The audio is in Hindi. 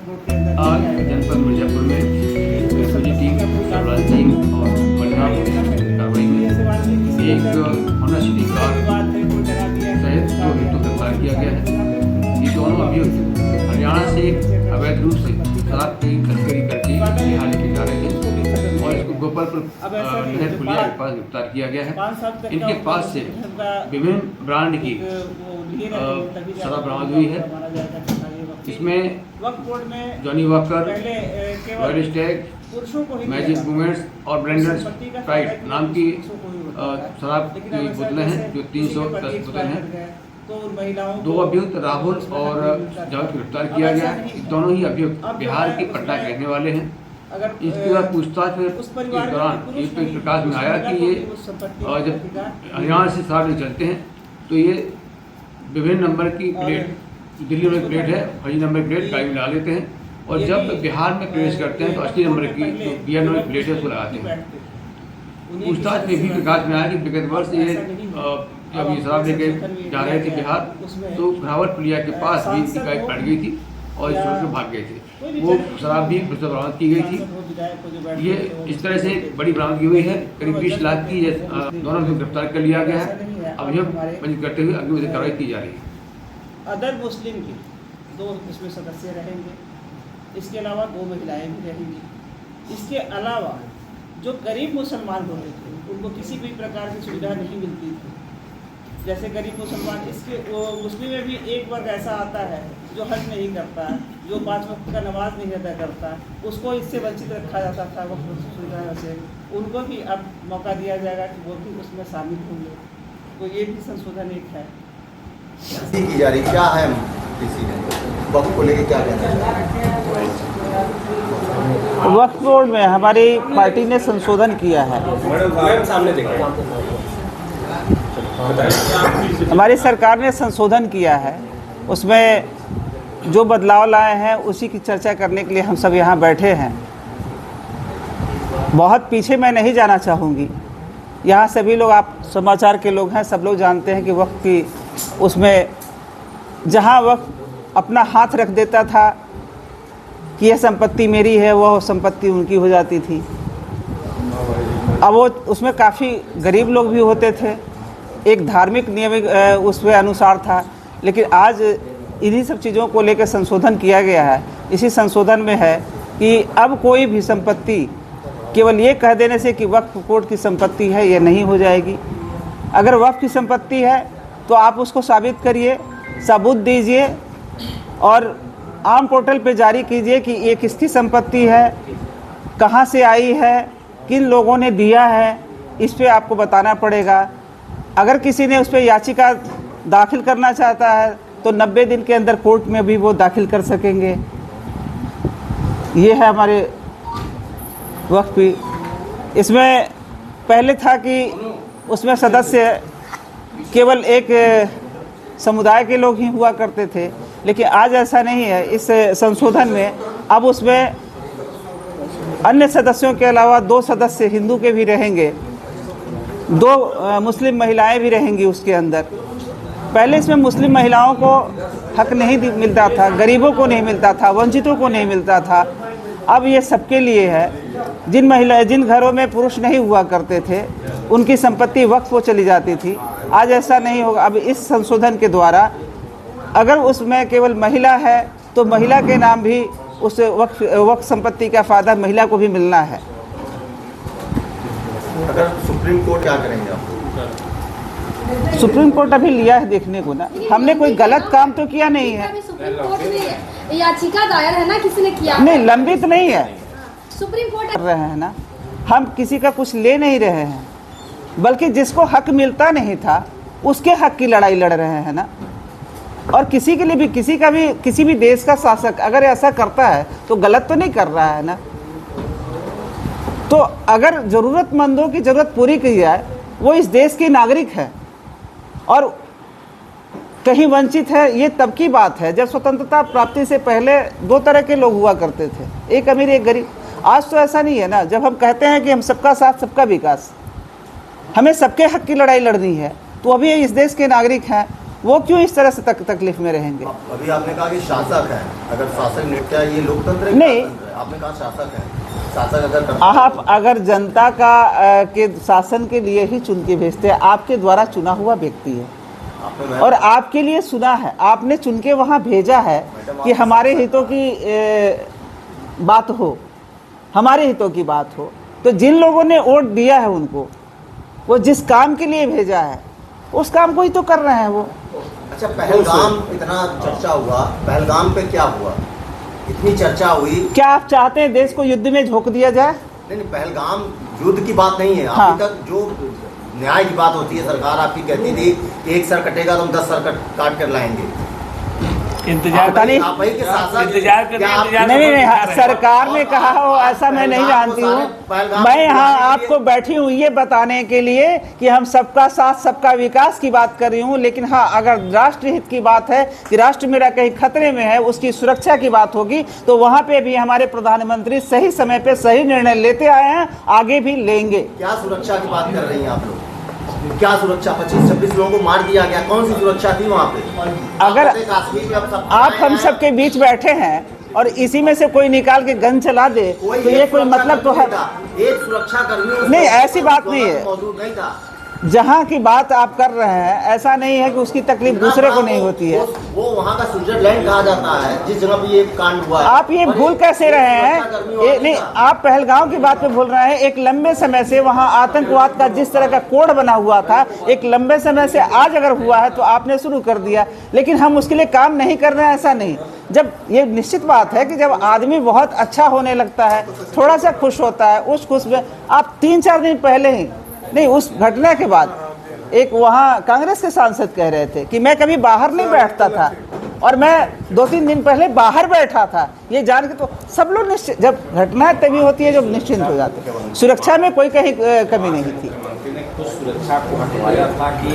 आज जनपद मिर्जापुर में एसओजी टीम, सर्विलांस टीम और बलराम कार्रवाई में एक होंडा सिटी कार सहित 2 व्यक्तियों को गिरफ्तार किया गया है। ये दोनों अभियुक्त हरियाणा से अवैध रूप से शराब की तस्करी करके बिहार लेके जा रहे थे और इसको गोपालपुर तहत पुलिया के पास गिरफ्तार किया गया है। इनके पास से विभिन्न ब्रांड की शराब बरामद हुई है। इसमें Johnny walker, royal Stag, magic movements और ब्रेंडन स्प्राइट नाम की शराब की बोतलें हैं, जो 310 बोतलें हैं। 2 अभियुक्त राहुल और जावेद को गिरफ्तार किया गया है। दोनों ही अभियुक्त बिहार के पटना के रहने वाले हैं। इसके बाद पूछताछ के दौरान ये प्रकाश में आया कि ये जब हरियाणा से शराब चलते हैं तो ये विभिन्न नंबर की प्लेट, दिल्ली में प्लेट है, फर्जी नंबर प्लेट गाड़ी में डाल लेते हैं और जब बिहार में प्रवेश करते हैं तो 80 नंबर की जो BR नंबर प्लेट है उसको लगाते हैं। पूछताछ में भी प्रकाश में आया कि विगत वर्ष ये जब ये शराब लेके जा रहे थे बिहार तो घरावल पुलिया के पास भी इनकी गाड़ी पलट गई थी और इस छोड़ भाग गए थे। वो शराब भी पुलिस बरामद की गई थी। ये इस तरह से बड़ी बरामदगी हुई है। करीब 20 लाख की दोनों को गिरफ्तार कर लिया गया है। अभियोग पंजीकृत करते हुए अगली कार्रवाई की जा रही है। अदर मुस्लिम के 2 इसमें सदस्य रहेंगे। इसके अलावा 2 महिलाएं भी रहेंगी। इसके अलावा जो गरीब मुसलमान होते थे उनको किसी भी प्रकार की सुविधा नहीं मिलती थी। जैसे गरीब मुसलमान, इसके मुस्लिम में भी एक वर्ग ऐसा आता है जो हज नहीं करता, जो 5 वक्त का नमाज नहीं अदा करता, उसको इससे वंचित रखा जाता था वक्त सुविधाओं से। उनको भी अब मौका दिया जाएगा कि वो भी उसमें शामिल होंगे। तो ये भी संशोधन एक है की जा रही। क्या है किसी ने वक्फ को लेकर क्या कहना है? वक्फ बोर्ड में हमारी पार्टी ने संशोधन किया है। हमारी सरकार ने संशोधन किया है। उसमें जो बदलाव लाए हैं उसी की चर्चा करने के लिए हम सब यहाँ बैठे हैं। बहुत पीछे मैं नहीं जाना चाहूँगी। यहाँ सभी लोग, आप समाचार के लोग हैं, सब लोग जानते हैं कि वक्त की उसमें जहाँ वक्त अपना हाथ रख देता था कि यह संपत्ति मेरी है, वह संपत्ति उनकी हो जाती थी। अब वो उसमें काफ़ी गरीब लोग भी होते थे। एक धार्मिक नियम उसके अनुसार था। लेकिन आज इन्हीं सब चीज़ों को लेकर संशोधन किया गया है। इसी संशोधन में है कि अब कोई भी संपत्ति केवल ये कह देने से कि वक्फ बोर्ड की संपत्ति है, ये नहीं हो जाएगी। अगर वक्फ की संपत्ति है तो आप उसको साबित करिए, सबूत दीजिए और आम पोर्टल पे जारी कीजिए कि ये किसकी संपत्ति है, कहाँ से आई है, किन लोगों ने दिया है, इस पे आपको बताना पड़ेगा। अगर किसी ने उस पर याचिका दाखिल करना चाहता है तो 90 दिन के अंदर कोर्ट में भी वो दाखिल कर सकेंगे। ये है हमारे वक्त भी। इसमें पहले था कि उसमें सदस्य केवल एक समुदाय के लोग ही हुआ करते थे, लेकिन आज ऐसा नहीं है। इस संशोधन में अब उसमें अन्य सदस्यों के अलावा 2 सदस्य हिंदू के भी रहेंगे, 2 मुस्लिम महिलाएं भी रहेंगी उसके अंदर। पहले इसमें मुस्लिम महिलाओं को हक नहीं मिलता था, गरीबों को नहीं मिलता था, वंचितों को नहीं मिलता था। अब ये सबके लिए है। जिन घरों में पुरुष नहीं हुआ करते थे उनकी संपत्ति वक्फ को चली जाती थी। आज ऐसा नहीं होगा। अब इस संशोधन के द्वारा अगर उसमें केवल महिला है तो महिला के नाम भी उस वक्फ संपत्ति का फ़ायदा महिला को भी मिलना है। अगर सुप्रीम कोर्ट क्या करेंगे आप? सुप्रीम कोर्ट अभी लिया है देखने को ना। हमने कोई गलत काम तो किया नहीं है। सुप्रीम कोर्ट में याचिका दायर है ना, किसी ने किया नहीं, लंबित नहीं है। सुप्रीम कोर्ट कर रहे हैं ना, हम किसी का कुछ ले नहीं रहे हैं, बल्कि जिसको हक मिलता नहीं था उसके हक की लड़ाई लड़ रहे हैं ना। और किसी के लिए भी, किसी भी देश का शासक अगर ऐसा करता है तो गलत तो नहीं कर रहा है ना। तो अगर ज़रूरतमंदों की ज़रूरत पूरी की जाए, वो इस देश के नागरिक है और कहीं वंचित है, ये तब की बात है जब स्वतंत्रता प्राप्ति से पहले 2 तरह के लोग हुआ करते थे, एक अमीर एक गरीब। आज तो ऐसा नहीं है ना। जब हम कहते हैं कि हम सबका साथ सबका विकास, हमें सबके हक की लड़ाई लड़नी है, तो अभी इस देश के नागरिक हैं वो क्यों इस तरह से तकलीफ में रहेंगे? अभी आपने कहा कि शासक है, अगर शासक ने, क्या ये लोकतंत्र है? नहीं। आपने कहा शासक है, शासक अगर आप अगर जनता का के शासन के लिए ही चुन के भेजते हैं, आपके द्वारा चुना हुआ व्यक्ति है और आपके लिए सुना है, आपने चुन के वहाँ भेजा है कि हमारे हितों की बात हो, हमारे हितों की बात हो, तो जिन लोगों ने वोट दिया है उनको, वो जिस काम के लिए भेजा है उस काम को ही तो कर रहे हैं वो। अच्छा, पहलगाम इतना चर्चा हुआ, पहलगाम पे क्या हुआ, इतनी चर्चा हुई? क्या आप चाहते हैं देश को युद्ध में झोंक दिया जाए? नहीं, पहलगाम युद्ध की बात नहीं है। हाँ। अभी तक जो न्याय की बात होती है, सरकार आपकी कहती थी कि एक सर कटेगा तो हम 10 सर काट कर लाएंगे। इंतजार पता नहीं, आप ही के साथ इंतजार करते हैं, इंतजार नहीं, सरकार ने कहा हो ऐसा मैं नहीं जानती हूँ। मैं यहाँ आपको बैठी हूँ ये बताने के लिए कि हम सबका साथ सबका विकास की बात कर रही हूँ, लेकिन हाँ, अगर राष्ट्र हित की बात है कि राष्ट्र मेरा कहीं खतरे में है, उसकी सुरक्षा की बात होगी, तो वहाँ पे भी हमारे प्रधानमंत्री सही समय पे सही निर्णय लेते आए हैं, आगे भी लेंगे। क्या सुरक्षा की बात कर रही हैं आप लोग? क्या सुरक्षा? 25-26 लोगों को मार दिया गया, कौन सी सुरक्षा थी वहाँ पे? अगर आप हम सबके बीच बैठे हैं और इसी में से कोई निकाल के गन चला दे तो ये कोई मतलब तो है? एक सुरक्षा कर्मी नहीं, ऐसी बात नहीं है। मौजूद नहीं था। जहाँ की बात आप कर रहे हैं, ऐसा नहीं है कि उसकी तकलीफ दूसरे को नहीं होती है। वो वहाँ का स्विट्जरलैंड कहा जाता है जिस जगह पे ये कांड हुआ है। आप ये भूल कैसे रहे हैं? नहीं, आप पहलगाम की बात पे भूल रहे हैं। एक लंबे समय से वहाँ आतंकवाद का जिस तरह का कोड बना हुआ था, एक लंबे समय से आज अगर हुआ है तो आपने शुरू कर दिया, लेकिन हम उसके लिए काम नहीं कर रहे हैं, ऐसा नहीं। जब ये निश्चित बात है कि जब आदमी बहुत अच्छा होने लगता है, थोड़ा सा खुश होता है, उस खुश में आप 3-4 दिन पहले ही, नहीं, उस घटना के बाद एक वहाँ कांग्रेस के सांसद कह रहे थे कि मैं कभी बाहर नहीं बैठता था और मैं 2-3 दिन पहले बाहर बैठा था, ये जान के तो सब लोग निश्चित, जब घटना तभी होती है जब निश्चिंत हो जाते हैं। सुरक्षा में कोई कहीं कमी नहीं थी। सुरक्षा को हटवाया था कि